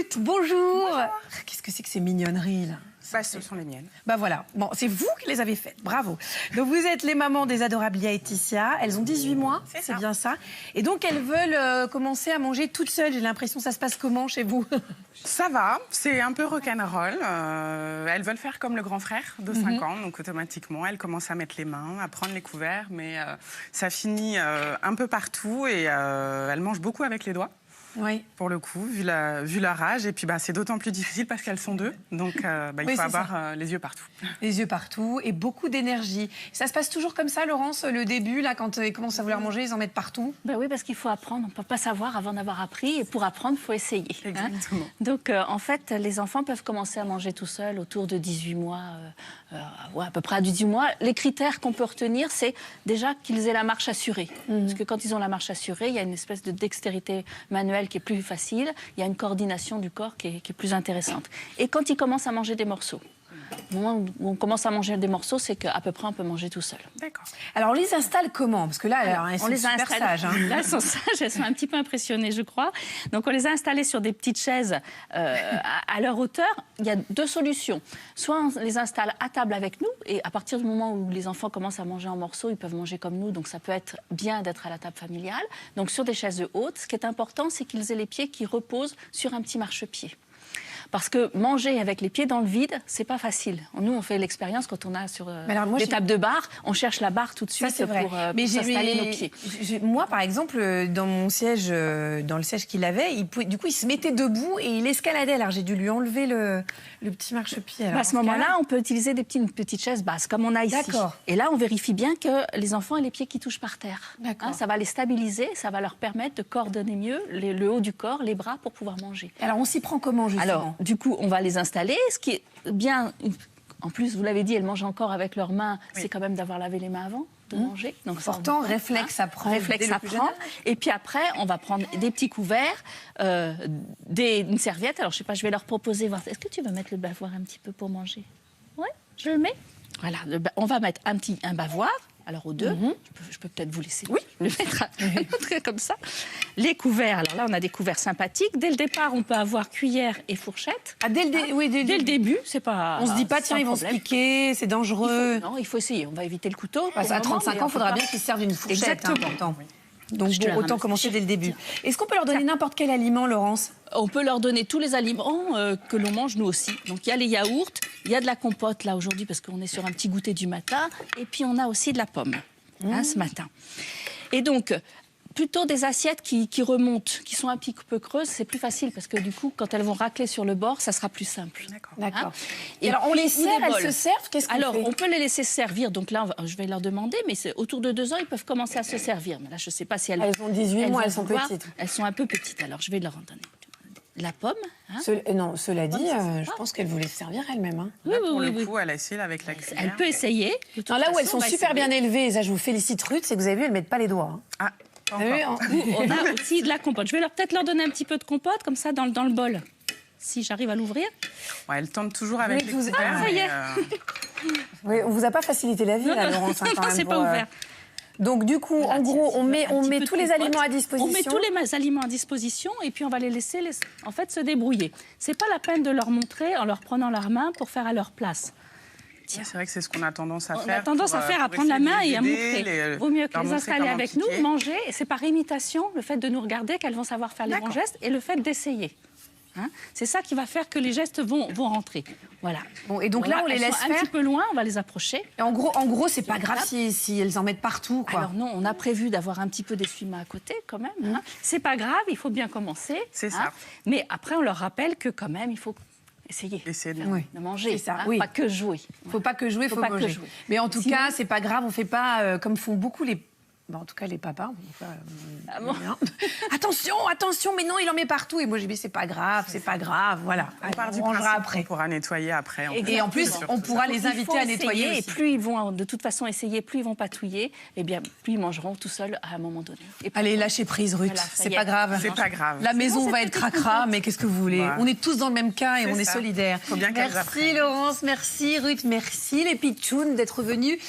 Ruth, bonjour. Qu'est-ce que c'est que ces mignonneries là? Ce sont les miennes. Bah voilà, bon, c'est vous qui les avez faites, bravo. Donc vous êtes les mamans des adorables Lia et Ticia, elles ont 18 mois, c'est bien ça. Et donc elles veulent commencer à manger toutes seules, j'ai l'impression, ça se passe comment chez vous? Ça va, c'est un peu rock'n'roll. Elles veulent faire comme le grand frère de 5 ans, donc automatiquement elles commencent à mettre les mains, à prendre les couverts, mais ça finit un peu partout et elles mangent beaucoup avec les doigts. Oui. Pour le coup, vu leur âge. Et puis c'est d'autant plus difficile parce qu'elles sont deux. Donc il faut avoir les yeux partout. Les yeux partout et beaucoup d'énergie. Ça se passe toujours comme ça, Laurence, le début, là, quand ils commencent à vouloir manger, ils en mettent partout? Ben oui, parce qu'il faut apprendre. On ne peut pas savoir avant d'avoir appris. Et pour apprendre, il faut essayer. Exactement. Donc, en fait, les enfants peuvent commencer à manger tout seuls autour de 18 mois, à peu près à 18 mois. Les critères qu'on peut retenir, c'est déjà qu'ils aient la marche assurée. Parce que quand ils ont la marche assurée, il y a une espèce de dextérité manuelle qui est plus facile, il y a une coordination du corps qui est plus intéressante. Et quand ils commencent à manger des morceaux, au moment où on commence à manger des morceaux, c'est qu'à peu près on peut manger tout seul. D'accord. Alors on les installe comment? Parce que là, elles sont super sages. Là, elles sont sages, elles sont un petit peu impressionnées, je crois. Donc on les a installées sur des petites chaises à leur hauteur. Il y a deux solutions. Soit on les installe à table avec nous, et à partir du moment où les enfants commencent à manger en morceaux, ils peuvent manger comme nous, donc ça peut être bien d'être à la table familiale. Donc sur des chaises hautes, ce qui est important, c'est qu'ils aient les pieds qui reposent sur un petit marchepied. Parce que manger avec les pieds dans le vide, c'est pas facile. Nous, on fait l'expérience quand on a sur des tables de bar, on cherche la barre tout de suite pour s'installer nos pieds. Moi, par exemple, dans mon siège, dans le siège qu'il avait, du coup, il se mettait debout et il escaladait. Alors, j'ai dû lui enlever le petit marchepied. À ce moment-là, on peut utiliser une petite chaise basse, comme on a ici. D'accord. Et là, on vérifie bien que les enfants aient les pieds qui touchent par terre. D'accord. Ça va les stabiliser, ça va leur permettre de coordonner mieux le haut du corps, les bras, pour pouvoir manger. Alors, on s'y prend comment, justement? Alors, du coup, on va les installer. Ce qui est bien, en plus, vous l'avez dit, elles mangent encore avec leurs maines. Oui. C'est quand même d'avoir lavé les mains avant de manger. Donc, pourtant, réflexe à prendre. Réflexe à prendre. Et puis après, on va prendre des petits couverts, une serviette. Alors, je sais pas, je vais leur proposer. Est-ce que tu veux mettre le bavoir un petit peu pour manger? Oui, je le mets. Voilà, on va mettre un bavoir. Alors, aux deux, je peux peut-être vous laisser. Oui, le mettre comme ça. Les couverts, alors là, on a des couverts sympathiques. Dès le départ, on peut avoir cuillère et fourchette. Ah, dès le début, c'est pas. On se dit pas, tiens, ils vont se piquer, c'est dangereux. Non, il faut essayer. On va éviter le couteau. Parce à 35 ans, il faudra bien qu'ils servent d'une fourchette. Exactement. Donc, autant commencer dès le début. Est-ce qu'on peut leur donner n'importe quel aliment, Laurence? On peut leur donner tous les aliments que l'on mange, nous aussi. Donc, il y a les yaourts, il y a de la compote, là, aujourd'hui, parce qu'on est sur un petit goûter du matin. Et puis, on a aussi de la pomme, ce matin. Et donc, plutôt des assiettes qui remontent, qui sont un petit peu creuses, c'est plus facile, parce que du coup, quand elles vont racler sur le bord, ça sera plus simple. D'accord. Et alors, on les sert, elles se servent? Qu'est-ce qu'on fait? Alors, on peut les laisser servir. Donc là, je vais leur demander, mais autour de 2 ans, ils peuvent commencer à se servir. Mais là, je ne sais pas si elles... Elles ont 18 mois, elles sont petites. Elles sont un peu petites, alors je vais leur en donner. La pomme. Non, cela dit, je pense qu'elle voulait se servir elle-même. Oui, pour le coup, elle essaie avec la cuillère. Elle peut essayer. Là où elles sont super bien élevées, et ça je vous félicite Ruth, c'est que vous avez vu, elles ne mettent pas les doigts. Ah, on a aussi de la compote. Je vais peut-être leur donner un petit peu de compote, comme ça, dans le bol. Si j'arrive à l'ouvrir. Ouais, elle tente toujours avec les couverts. Ça y est. Oui, on ne vous a pas facilité la vie, là, Laurence. Non, c'est pas ouvert. Donc, du coup, en gros, on met tous les aliments à disposition. On met tous les aliments à disposition et puis on va les laisser en fait, se débrouiller. C'est pas la peine de leur montrer en leur prenant leurs mains pour faire à leur place. C'est vrai que c'est ce qu'on a tendance à faire. On a tendance à faire, à prendre la main et à montrer. Vaut mieux que les installer avec nous, manger. Et c'est par imitation, le fait de nous regarder, qu'elles vont savoir faire les bons gestes et le fait d'essayer. C'est ça qui va faire que les gestes vont rentrer. Voilà. Bon, et donc là, on les laisse faire un petit peu loin, on va les approcher. Et en gros, c'est pas grave si elles en mettent partout, quoi. Alors non, on a prévu d'avoir un petit peu d'essuie-main à côté, quand même. C'est pas grave, il faut bien commencer. C'est ça. Mais après, on leur rappelle que quand même, il faut essayer de manger. Ça, pas que jouer. Faut pas que jouer, faut manger. Mais en tout cas, c'est pas grave, on fait pas comme font beaucoup les... en tout cas, les papas. Attention, mais non, il en met partout. Et moi, j'ai dit, c'est pas grave, voilà. On part du principe après. On pourra nettoyer après. Et en plus, on pourra les inviter à nettoyer aussi. Et plus ils vont, de toute façon, essayer, plus ils vont patouiller, et bien, plus ils mangeront tout seuls à un moment donné. Allez, lâchez prise, Ruth. Voilà, c'est pas grave. C'est pas grave. La maison va être cracra, mais qu'est-ce que vous voulez? On est tous dans le même cas et on est solidaires. Faut bien qu'elles apprennent. Merci, Laurence. Merci, Ruth. Merci, les pitchounes, d'être venus.